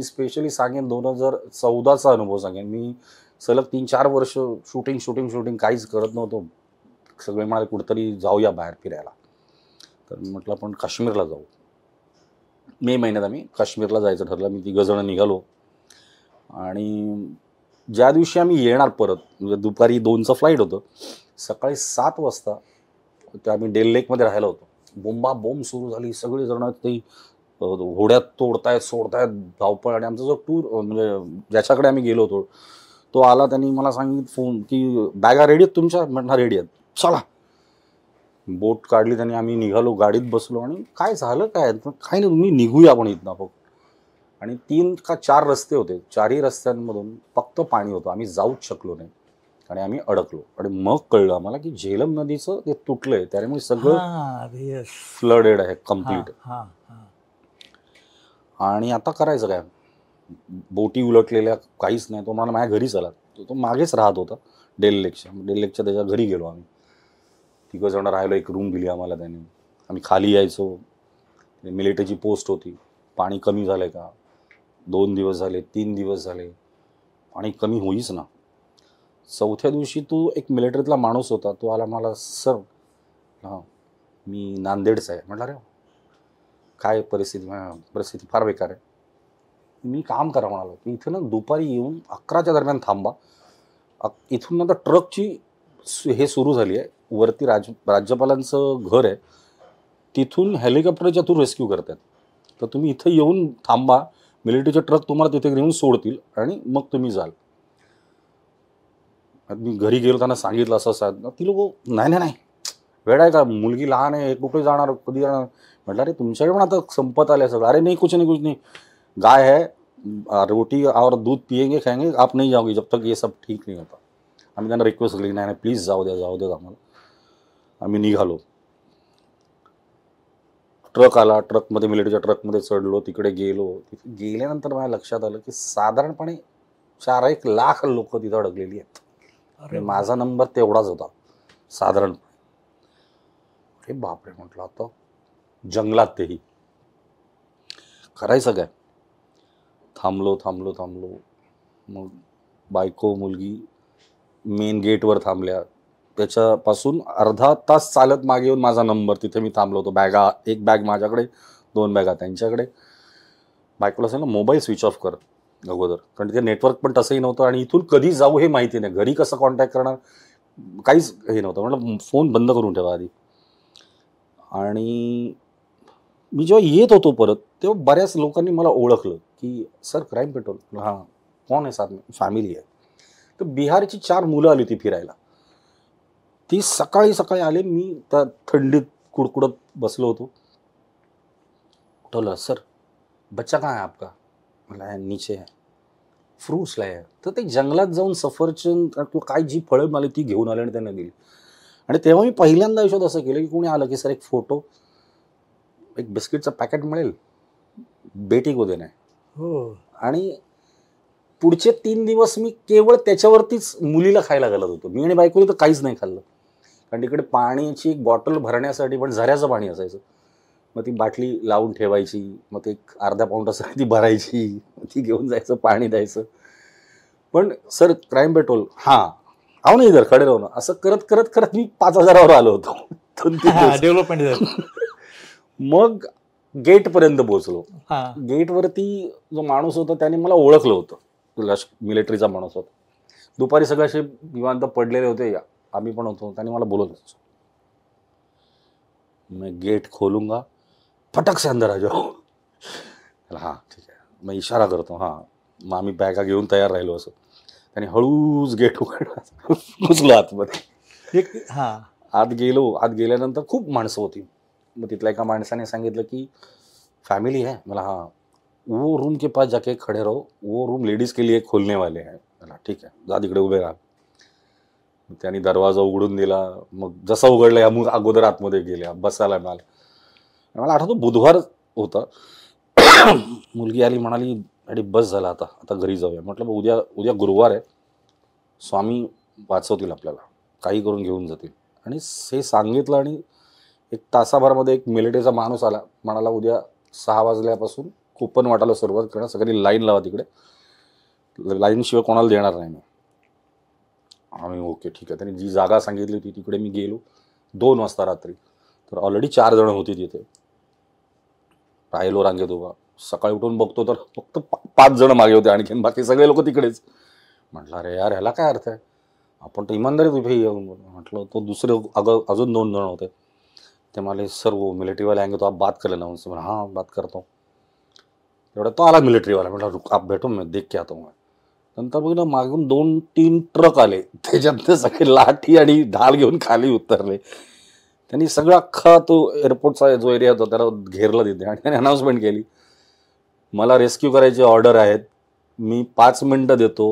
मी specially सांगेन 2014चा अनुभव सांगेन. मी सलग 3-4 वर्ष शूटिंग काहीच करत नव्हतो. सगळे म्हणाले कुठेतरी जाऊया बाहेर फिरायला. तर म्हटलं आपण काश्मीरला जाऊ. मे महिन्यात आम्ही काश्मीरला जायचं ठरलं. मी 3 जण निघालो आणि ज्या दिवशी आम्ही येणार परत, म्हणजे दुपारी 2चं फ्लाईट होतं, सकाळी 7 वाजता ते आम्ही डेल लेकमध्ये राहायला होतो. बोंबाबोंब सुरू झाली. सगळेजण ते होड्यात तोडतायत सोडतायत धावपळ. आणि आमचा जो टूर म्हणजे ज्याच्याकडे आम्ही गेलो होतो तो आला. त्यांनी मला सांगितलं फोन की बॅगा रेडी आहेत तुमच्या? म्हणणार रेडी आहेत, चला. बोट काढली त्यांनी, आम्ही निघालो, गाडीत बसलो. आणि काय झालं काय काही नाही, तुम्ही निघूया आपण इथनं फक्त. आणि 3 का 4 रस्ते होते, 4ही रस्त्यांमधून फक्त पाणी होतं. आम्ही जाऊच शकलो नाही आणि आम्ही अडकलो. आणि मग कळलं आम्हाला की झेलम नदीचं ते तुटलंय, त्यामुळे सगळं फ्लडेड आहे कम्प्लीट. आणि आता करायचं काय? बोटी उलटलेल्या, काहीच नाही. तो मला माझ्या घरी चला, तो मागेच राहत होता डेल लेकच्या त्याच्या घरी गेलो आम्ही. 3 जण राहिलो. एक रूम दिली आम्हाला त्यांनी. आम्ही खाली यायचो. मिलिटरीची पोस्ट होती. पाणी कमी झालंय का? 2 दिवस झाले, 3 दिवस झाले, पाणी कमी होईच ना. 4थ्या दिवशी तो एक मिलिटरीतला माणूस होता, तो आला. मला सर मी नांदेडचा आहे. म्हटलं अरे काय परिस्थिती फार बेकार आहे. मी काम करा म्हणालो की इथं ना दुपारी येऊन 11च्या दरम्यान थांबा. इथून नंतर ट्रकची हे सुरू झाली आहे. वरती राज्यपालांचं घर आहे, तिथून हेलिकॉप्टरच्या थ्रू रेस्क्यू करतात. तर तुम्ही इथं येऊन थांबा, मिलिटरीचे ट्रक तुम्हाला तिथे घेऊन सोडतील आणि मग तुम्ही जाल. मी घरी गेलो, त्यांना सांगितलं असं. ती लोक नाही वेळ आहे का, मुलगी लहान आहे, कुठे जाणार, कधी जाणार. म्हटलं अरे तुमच्याकडे पण आता संपत आलं सगळं. अरे नाही कुछ नहीं, गाय है, रोटी और दूध पिएंगे खाएंगे, आप नहीं जाओगे जब तक ये सब ठीक नहीं होता. आम्ही त्यांना रिक्वेस्ट केली, नाही प्लीज जाऊ द्या आम्हाला. आम्ही निघालो. ट्रक आला, ट्रकमध्ये मिलिटरीच्या ट्रकमध्ये चढलो, तिकडे गेलो. तिथे गेल्यानंतर माझ्या लक्षात आलं की साधारणपणे 4-1 लाख लोक तिथं अडकलेली आहेत. आणि माझा नंबर तेवढाच होता साधारण. अरे बापरे म्हटलं, आता जंगलात तेही करायचं काय? थांबलो. मग बायको मुलगी मेन गेटवर थांबल्या. त्याच्यापासून अर्धा तास चालत मागे येऊन माझा नंबर, तिथे मी थांबलो होतो. बॅगा, एक बॅग माझ्याकडे, 2 बॅगा त्यांच्याकडे. बायकोला सांगितलं मोबाईल स्विच ऑफ कर अगोदर, कारण तिथे नेटवर्क पण तसंही नव्हतं आणि इथून कधी जाऊ हे माहिती नाही, घरी कसं कॉन्टॅक्ट करणार, काहीच हे नव्हतं. म्हटलं फोन बंद करून ठेवा आधी. आणि मी जेव्हा येत होतो परत, तेव्हा बऱ्याच लोकांनी मला ओळखलं की सर क्राईम पेट्रोल. हां, कोण आहे साथ में? फॅमिली आहे. तर बिहारची 4 मुलं आली होती फिरायला. ती सकाळी आले. मी त्या थंडीत कुडकुडत बसलो होतो. उठवलं, सर बच्चा कहाँ है आपका? मला नीचे है. फ्रूट्स लाय. तर ते जंगलात जाऊन सफरचंद किंवा काय जी फळं मला ती घेऊन आले आणि त्यांना दिली. आणि तेव्हा मी पहिल्यांदा आयुष्यात असं केलं की कोणी आलं की सर एक फोटो, एक बिस्किटचं पॅकेट मिळेल, बेटी को देना है. हो. आणि पुढचे 3 दिवस मी केवळ त्याच्यावरतीच मुलीला खायला घालत होतो. मी आणि बायकोने तर काहीच नाही खाल्लं, कारण तिकडे पाण्याची एक बॉटल भरण्यासाठी पण झऱ्याचं पाणी असायचं. मग ती बाटली लावून ठेवायची, मग ते एक अर्ध्या पाऊंडासाठी ती भरायची, ती घेऊन जायचं, पाणी द्यायचं. पण सर क्राईम पेट्रोल, हां आहो ना इधर खडे राहू ना, असं करत मी 5,000वर आलो होतो. डेव्हलपमेंट. मग गेटपर्यंत पोहोचलो. गेटवरती जो माणूस होता त्याने मला ओळखलं होतं, मिलिटरीचा माणूस होता. दुपारी सगळे असे निवांत पडलेले होते, आम्ही पण होतो. त्याने मला बोलवलं, मैं गेट खोलूंगा, फटक से अंदर आ जाओ. हां ठीक आहे. मग इशारा करतो. हां. मग आम्ही बॅगा घेऊन तयार राहिलो. असं त्याने हळूच गेट उघडला, घुसलो आतमध्ये. आत गेल्यानंतर खूप माणसं होती. मग तिथल्या एका माणसाने सांगितलं की फॅमिली है. मला हां, वो रूम के पास जाके खड़े रहो, वो रूम लेडीज के लिए खोलने वाले हैं. मला ठीक आहे, जा तिकडे उभे राहा. त्यांनी दरवाजा उघडून दिला. मग जसा उघडला मग अगोदर आतमध्ये गेल्या, बसायला मला आठवतो बुधवार होता. मुलगी आली, म्हणाली अरे बस झाला, आता घरी जाऊया. म्हटलं उद्या गुरुवार आहे, स्वामी वाचवतील आपल्याला, काही करून घेऊन जातील. आणि हे सांगितलं आणि 1 तासाभरामध्ये एक मिलिटरीचा माणूस आला, म्हणाला उद्या 6 वाजल्यापासून कुपन वाटायला सुरुवात करणं, सगळी लाईन लावा तिकडे, लाईनशिवाय कोणाला देणार नाही मी. आम्ही ओके ठीक आहे. त्यांनी जी जागा सांगितली होती तिकडे मी गेलो 2 वाजता रात्री. तर ऑलरेडी 4 जण होती तिथे. राहिलो रांगेत उभा. सकाळी उठून बघतो तर फक्त 5 जण मागे होते आणखीन, बाकी सगळे लोक तिकडेच. म्हटलं अरे यार ह्याला काय अर्थ आहे, आपण तर इमानदारीत उभे येऊ. म्हटलं तो दुसरे अजून 2 जण होते. ते मला सर वो मिलिट्री वाले आएंगे तो आप बात कर लेना उनसे. म्हणा हाँ बात करता हूँ. तेवढा तो आला मिलिट्री वाला. म्हटलं रुक आप बैठो मैं देख के आता हूँ. नंतर बघितलं मागून 2-3 ट्रक आले, त्याच्यात सगळे लाठी आणि ढाल घेऊन खाली उतरले. त्यांनी सगळा अख्खा तो एअरपोर्टचा जो एरिया होता त्याला घेरला तिथे आणि त्याने अनाऊन्समेंट केली, मला रेस्क्यू करायची ऑर्डर आहेत, मी 5 मिनिटं देतो,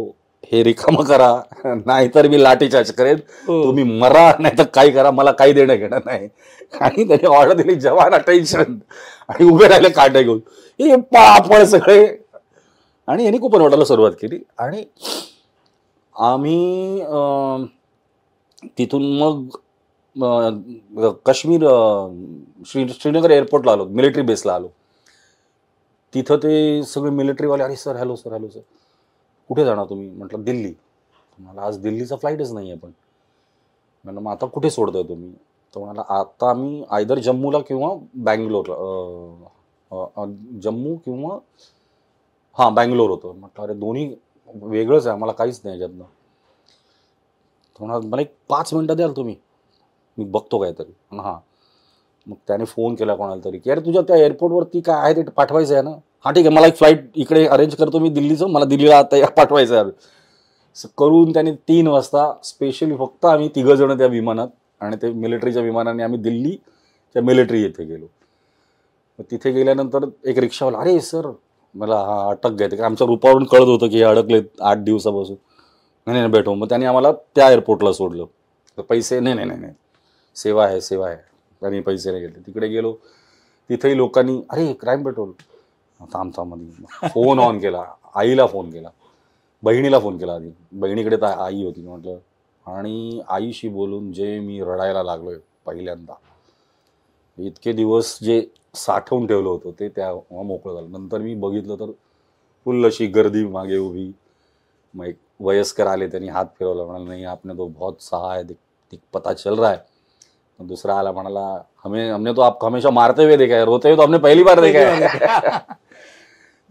हे रिकामं करा, नाहीतर मी लाठीचार्ज करेन, तुम्ही मरा नाही तर काही करा, मला काही देणं घेणं नाही. आणि त्याने ऑर्डर दिली, जवान अटेन्शन, आणि उभे राहिले काटे घेऊन, हे पळापळ सगळे. आणि यांनी कुपन वाटायला सुरुवात केली. आणि आम्ही तिथून मग काश्मीर श्रीनगर एअरपोर्टला आलो, मिलिटरी बेसला आलो. तिथं ते सगळे मिलिटरीवाले, अरे sir hello sir hello sir, कुठे जाणार तुम्ही? म्हटलं दिल्ली. मला आज दिल्लीचा फ्लाईटच नाही आहे. पण म्हणलं मग आता कुठे सोडताय तुम्ही? तर म्हणाला आता आम्ही आयदर जम्मूला किंवा बँगलोरला, जम्मू किंवा हां बँगलोर होतं. म्हटलं अरे दोन्ही वेगळंच आहे, आम्हाला काहीच नाही याच्यातनं. तर म्हणाला मला एक 5 मिनिटं द्याल तुम्ही, मी बघतो काहीतरी. हां. मग त्याने फोन केला कोणाला तरी की अरे तुझ्या त्या एअरपोर्टवरती काय आहे ते पाठवायचं आहे ना. हां ठीक आहे, मला एक फ्लाईट इकडे अरेंज करतो मी दिल्लीचं, मला दिल्लीला आता पाठवायचं आहे. असं करून त्याने 3 वाजता स्पेशली फक्त आम्ही 3 जण त्या विमानात, आणि ते मिलिटरीच्या विमानाने आम्ही दिल्लीच्या मिलिटरी येथे गेलो. मग तिथे गेल्यानंतर एक रिक्षावाला, अरे सर मला हा अटक घ्यायचं, कारण आमच्या रूपावरून कळत होतं की हे अडकले 8 दिवसापासून. नाही नाही भेटो. मग त्याने आम्हाला त्या एअरपोर्टला सोडलं. तर पैसे नाही नाही नाही सेवा आहे सेवा आहे, त्यांनी पैसे नाही घेतले. तिकडे गेलो, तिथेही लोकांनी अरे क्राईम पेट्रोल थांबमध्ये फोन ऑन केला, आईला फोन केला, बहिणीला फोन केला. आधी बहिणीकडे तर आई होती. म्हटलं, आणि आईशी बोलून जे मी रडायला लागलोय पहिल्यांदा, इतके दिवस जे साठवून ठेवलं होतं ते त्या मोकळं झालं. नंतर मी बघितलं तर फुल अशी गर्दी मागे उभी. मग एक वयस्कर आले, त्यांनी हात फिरवला, म्हणाला नाही आपने तो बहुत सहा है, पता चल रहा है. दूसरा आला, म्हणाला हमने तो आपको हमेशा मारते हुए देखा है, रोते हुए तो हमने पहली बार देखा है.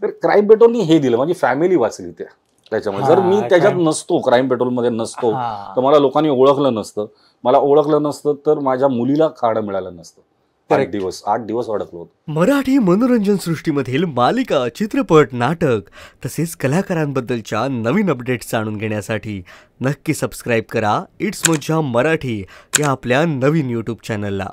तर क्राईम पेट्रोलनी हे दिलं, माझी फॅमिली वाचली त्याच्यामुळे. जर मी त्याच्यात नसतो, क्राईम पेट्रोलमध्ये नसतो, तर मला लोकांनी ओळखलं नसतं. मला ओळखलं नसतं तर माझ्या मुलीला खाणं मिळालं नसतं. 8 दिवस अडकलो होतो. मराठी मनोरंजन सृष्टीमधील मालिका, चित्रपट, नाटक तसेच कलाकारांबद्दलच्या नवीन अपडेट्स जाणून घेण्यासाठी नक्की सबस्क्राईब करा इट्स मज्जा मराठी या आपल्या नवीन यूट्यूब चॅनलला.